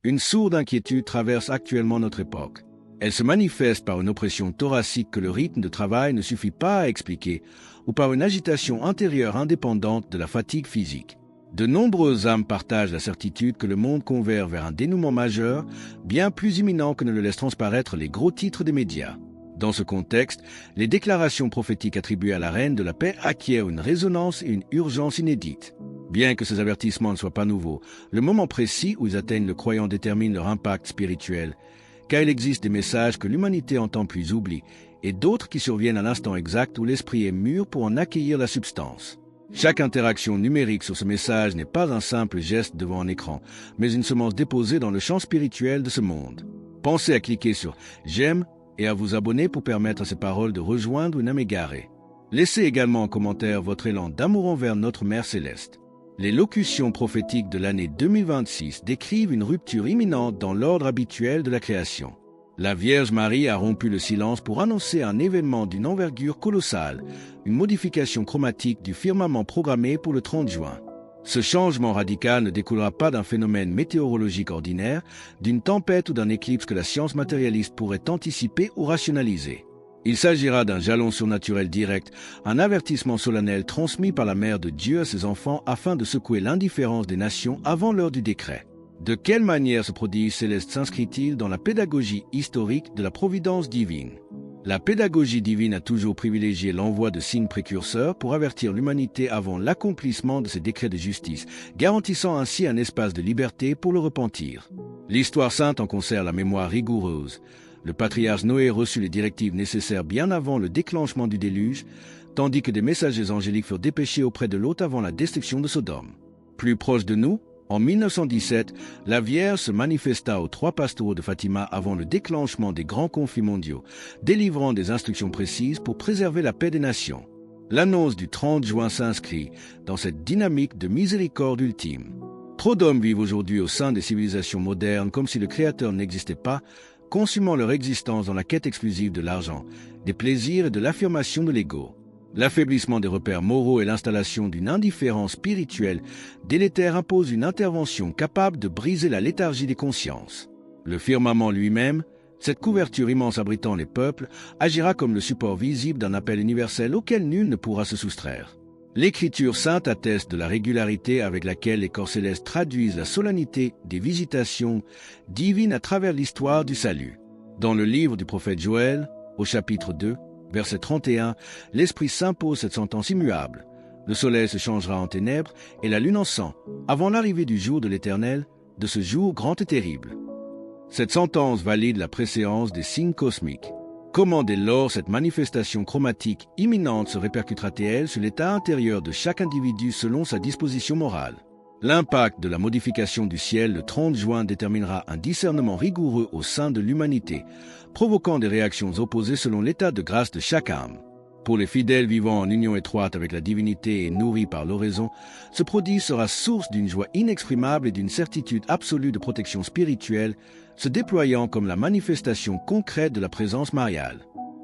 Une sourde inquiétude traverse actuellement notre époque. Elle se manifeste par une oppression thoracique que le rythme de travail ne suffit pas à expliquer, ou par une agitation intérieure indépendante de la fatigue physique. De nombreuses âmes partagent la certitude que le monde converge vers un dénouement majeur, bien plus imminent que ne le laissent transparaître les gros titres des médias. Dans ce contexte, les déclarations prophétiques attribuées à la Reine de la Paix acquièrent une résonance et une urgence inédites. Bien que ces avertissements ne soient pas nouveaux, le moment précis où ils atteignent le croyant détermine leur impact spirituel, car il existe des messages que l'humanité entend puis oublie, et d'autres qui surviennent à l'instant exact où l'esprit est mûr pour en accueillir la substance. Chaque interaction numérique sur ce message n'est pas un simple geste devant un écran, mais une semence déposée dans le champ spirituel de ce monde. Pensez à cliquer sur « J'aime » et à vous abonner pour permettre à ces paroles de rejoindre une âme égarée. Laissez également en commentaire votre élan d'amour envers notre Mère Céleste. Les locutions prophétiques de l'année 2026 décrivent une rupture imminente dans l'ordre habituel de la création. La Vierge Marie a rompu le silence pour annoncer un événement d'une envergure colossale, une modification chromatique du firmament programmé pour le 30 juin. Ce changement radical ne découlera pas d'un phénomène météorologique ordinaire, d'une tempête ou d'un éclipse que la science matérialiste pourrait anticiper ou rationaliser. Il s'agira d'un jalon surnaturel direct, un avertissement solennel transmis par la Mère de Dieu à ses enfants afin de secouer l'indifférence des nations avant l'heure du décret. De quelle manière ce prodige céleste s'inscrit-il dans la pédagogie historique de la providence divine? La pédagogie divine a toujours privilégié l'envoi de signes précurseurs pour avertir l'humanité avant l'accomplissement de ses décrets de justice, garantissant ainsi un espace de liberté pour le repentir. L'histoire sainte en conserve la mémoire rigoureuse. Le patriarche Noé reçut les directives nécessaires bien avant le déclenchement du déluge, tandis que des messagers angéliques furent dépêchés auprès de Lot avant la destruction de Sodome. Plus proche de nous, en 1917, la Vierge se manifesta aux 3 pastoraux de Fatima avant le déclenchement des grands conflits mondiaux, délivrant des instructions précises pour préserver la paix des nations. L'annonce du 30 juin s'inscrit dans cette dynamique de miséricorde ultime. Trop d'hommes vivent aujourd'hui au sein des civilisations modernes comme si le Créateur n'existait pas, consumant leur existence dans la quête exclusive de l'argent, des plaisirs et de l'affirmation de l'ego. L'affaiblissement des repères moraux et l'installation d'une indifférence spirituelle délétère imposent une intervention capable de briser la léthargie des consciences. Le firmament lui-même, cette couverture immense abritant les peuples, agira comme le support visible d'un appel universel auquel nul ne pourra se soustraire. L'Écriture sainte atteste de la régularité avec laquelle les corps célestes traduisent la solennité des visitations divines à travers l'histoire du salut. Dans le livre du prophète Joël, au chapitre 2, verset 31, l'Esprit s'impose cette sentence immuable. Le soleil se changera en ténèbres et la lune en sang, avant l'arrivée du jour de l'Éternel, de ce jour grand et terrible. Cette sentence valide la préséance des signes cosmiques. Comment dès lors cette manifestation chromatique imminente se répercutera-t-elle sur l'état intérieur de chaque individu selon sa disposition morale? L'impact de la modification du ciel le 30 juin déterminera un discernement rigoureux au sein de l'humanité, provoquant des réactions opposées selon l'état de grâce de chaque âme. Pour les fidèles vivant en union étroite avec la divinité et nourris par l'oraison, ce prodige sera source d'une joie inexprimable et d'une certitude absolue de protection spirituelle, se déployant comme la manifestation concrète de la présence mariale.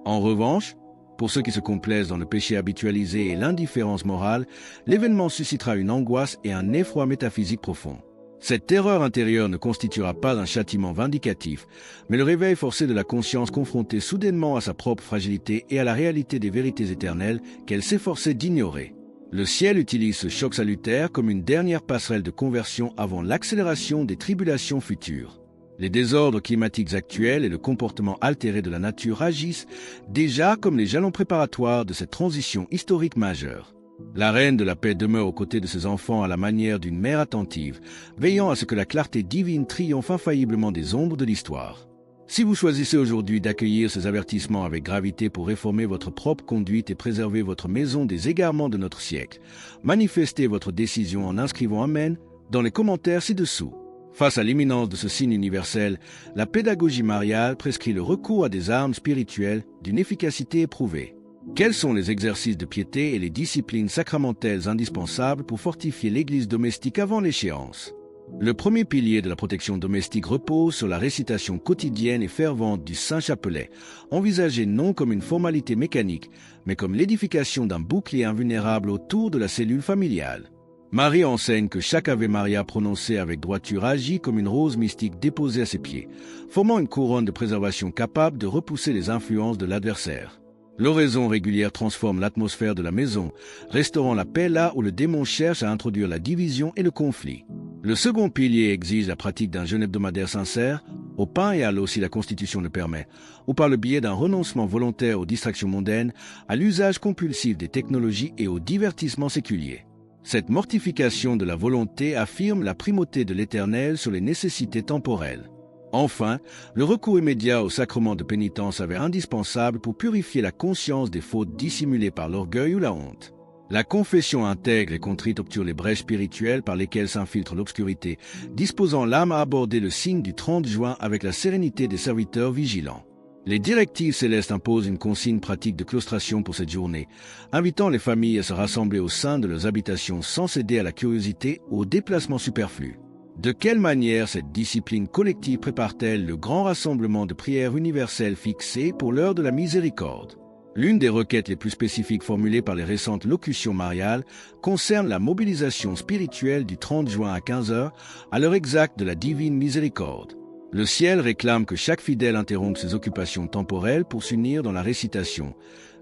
En revanche, pour ceux qui se complaisent dans le péché habitualisé et l'indifférence morale, l'événement suscitera une angoisse et un effroi métaphysique profond. Cette terreur intérieure ne constituera pas un châtiment vindicatif, mais le réveil forcé de la conscience confrontée soudainement à sa propre fragilité et à la réalité des vérités éternelles qu'elle s'efforçait d'ignorer. Le ciel utilise ce choc salutaire comme une dernière passerelle de conversion avant l'accélération des tribulations futures. Les désordres climatiques actuels et le comportement altéré de la nature agissent déjà comme les jalons préparatoires de cette transition historique majeure. La Reine de la Paix demeure aux côtés de ses enfants à la manière d'une mère attentive, veillant à ce que la clarté divine triomphe infailliblement des ombres de l'histoire. Si vous choisissez aujourd'hui d'accueillir ces avertissements avec gravité pour réformer votre propre conduite et préserver votre maison des égarements de notre siècle, manifestez votre décision en inscrivant Amen dans les commentaires ci-dessous. Face à l'imminence de ce signe universel, la pédagogie mariale prescrit le recours à des armes spirituelles d'une efficacité éprouvée. Quels sont les exercices de piété et les disciplines sacramentelles indispensables pour fortifier l'Église domestique avant l'échéance? Le premier pilier de la protection domestique repose sur la récitation quotidienne et fervente du Saint-Chapelet, envisagé non comme une formalité mécanique, mais comme l'édification d'un bouclier invulnérable autour de la cellule familiale. Marie enseigne que chaque Ave Maria prononcé avec droiture agit comme une rose mystique déposée à ses pieds, formant une couronne de préservation capable de repousser les influences de l'adversaire. L'oraison régulière transforme l'atmosphère de la maison, restaurant la paix là où le démon cherche à introduire la division et le conflit. Le second pilier exige la pratique d'un jeûne hebdomadaire sincère, au pain et à l'eau si la Constitution le permet, ou par le biais d'un renoncement volontaire aux distractions mondaines, à l'usage compulsif des technologies et aux divertissements séculiers. Cette mortification de la volonté affirme la primauté de l'Éternel sur les nécessités temporelles. Enfin, le recours immédiat au sacrement de pénitence s'avère indispensable pour purifier la conscience des fautes dissimulées par l'orgueil ou la honte. La confession intègre et contrite obture les brèches spirituelles par lesquelles s'infiltre l'obscurité, disposant l'âme à aborder le signe du 30 juin avec la sérénité des serviteurs vigilants. Les directives célestes imposent une consigne pratique de claustration pour cette journée, invitant les familles à se rassembler au sein de leurs habitations sans céder à la curiosité ou au déplacement superflu. De quelle manière cette discipline collective prépare-t-elle le grand rassemblement de prières universelles fixé pour l'heure de la miséricorde? L'une des requêtes les plus spécifiques formulées par les récentes locutions mariales concerne la mobilisation spirituelle du 30 juin à 15h à l'heure exacte de la divine miséricorde. Le ciel réclame que chaque fidèle interrompe ses occupations temporelles pour s'unir dans la récitation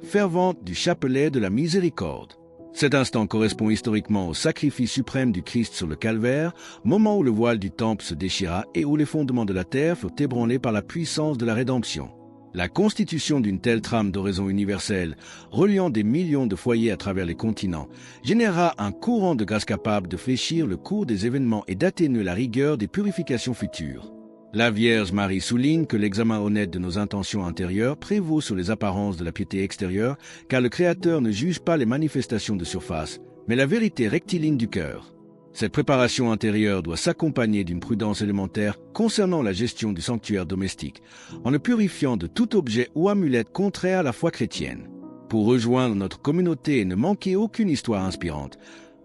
fervente du chapelet de la miséricorde. Cet instant correspond historiquement au sacrifice suprême du Christ sur le calvaire, moment où le voile du temple se déchira et où les fondements de la terre furent ébranlés par la puissance de la rédemption. La constitution d'une telle trame d'oraison universelle, reliant des millions de foyers à travers les continents, générera un courant de grâce capable de fléchir le cours des événements et d'atténuer la rigueur des purifications futures. La Vierge Marie souligne que l'examen honnête de nos intentions intérieures prévaut sur les apparences de la piété extérieure, car le Créateur ne juge pas les manifestations de surface, mais la vérité rectiligne du cœur. Cette préparation intérieure doit s'accompagner d'une prudence élémentaire concernant la gestion du sanctuaire domestique, en le purifiant de tout objet ou amulette contraire à la foi chrétienne. Pour rejoindre notre communauté et ne manquer aucune histoire inspirante,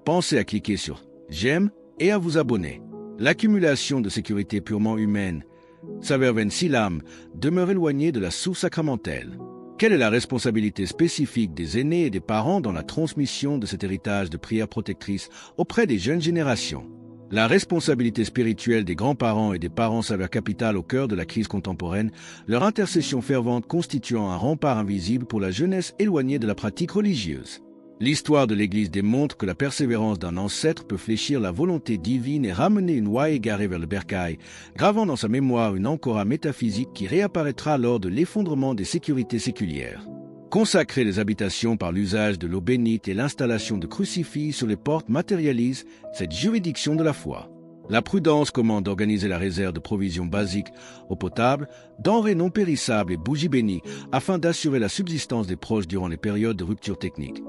pensez à cliquer sur « J'aime » et à vous abonner. L'accumulation de sécurité purement humaine, sa verveine si l'âme, demeure éloignée de la source sacramentelle. Quelle est la responsabilité spécifique des aînés et des parents dans la transmission de cet héritage de prières protectrices auprès des jeunes générations? La responsabilité spirituelle des grands-parents et des parents s'avère capitale au cœur de la crise contemporaine, leur intercession fervente constituant un rempart invisible pour la jeunesse éloignée de la pratique religieuse. L'histoire de l'Église démontre que la persévérance d'un ancêtre peut fléchir la volonté divine et ramener une oie égarée vers le bercail, gravant dans sa mémoire une ancora métaphysique qui réapparaîtra lors de l'effondrement des sécurités séculières. Consacrer les habitations par l'usage de l'eau bénite et l'installation de crucifix sur les portes matérialise cette juridiction de la foi. La prudence commande d'organiser la réserve de provisions basiques, eau potable, denrées non périssables et bougies bénies, afin d'assurer la subsistance des proches durant les périodes de rupture technique,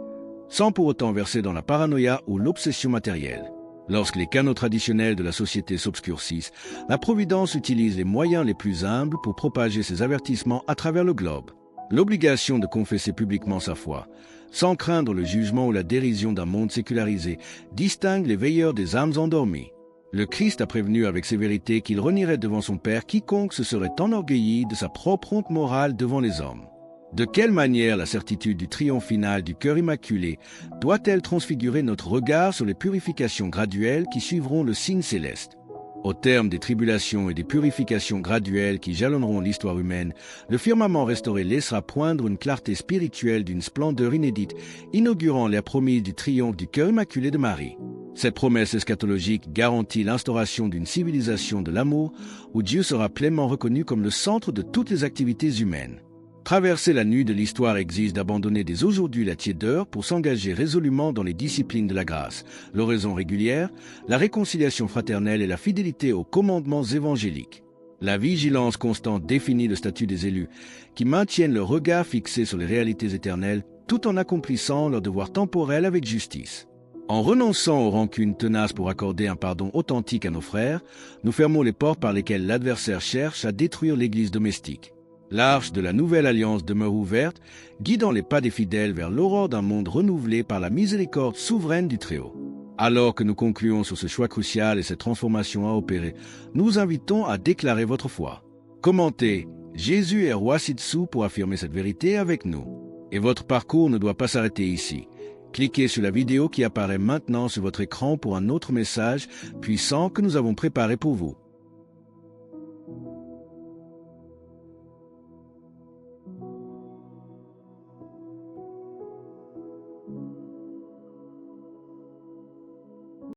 sans pour autant verser dans la paranoïa ou l'obsession matérielle. Lorsque les canaux traditionnels de la société s'obscurcissent, la Providence utilise les moyens les plus humbles pour propager ses avertissements à travers le globe. L'obligation de confesser publiquement sa foi, sans craindre le jugement ou la dérision d'un monde sécularisé, distingue les veilleurs des âmes endormies. Le Christ a prévenu avec sévérité qu'il renierait devant son Père quiconque se serait enorgueilli de sa propre honte morale devant les hommes. De quelle manière la certitude du triomphe final du cœur immaculé doit-elle transfigurer notre regard sur les purifications graduelles qui suivront le signe céleste? Au terme des tribulations et des purifications graduelles qui jalonneront l'histoire humaine, le firmament restauré laissera poindre une clarté spirituelle d'une splendeur inédite, inaugurant l'ère promise du triomphe du cœur immaculé de Marie. Cette promesse eschatologique garantit l'instauration d'une civilisation de l'amour où Dieu sera pleinement reconnu comme le centre de toutes les activités humaines. Traverser la nuit de l'histoire exige d'abandonner dès aujourd'hui la tiédeur pour s'engager résolument dans les disciplines de la grâce, l'oraison régulière, la réconciliation fraternelle et la fidélité aux commandements évangéliques. La vigilance constante définit le statut des élus, qui maintiennent le regard fixé sur les réalités éternelles tout en accomplissant leur devoir temporel avec justice. En renonçant aux rancunes tenaces pour accorder un pardon authentique à nos frères, nous fermons les portes par lesquelles l'adversaire cherche à détruire l'Église domestique. L'arche de la nouvelle alliance demeure ouverte, guidant les pas des fidèles vers l'aurore d'un monde renouvelé par la miséricorde souveraine du Très-Haut. Alors que nous concluons sur ce choix crucial et cette transformation à opérer, nous vous invitons à déclarer votre foi. Commentez « Jésus est roi ci-dessous » pour affirmer cette vérité avec nous. Et votre parcours ne doit pas s'arrêter ici. Cliquez sur la vidéo qui apparaît maintenant sur votre écran pour un autre message puissant que nous avons préparé pour vous.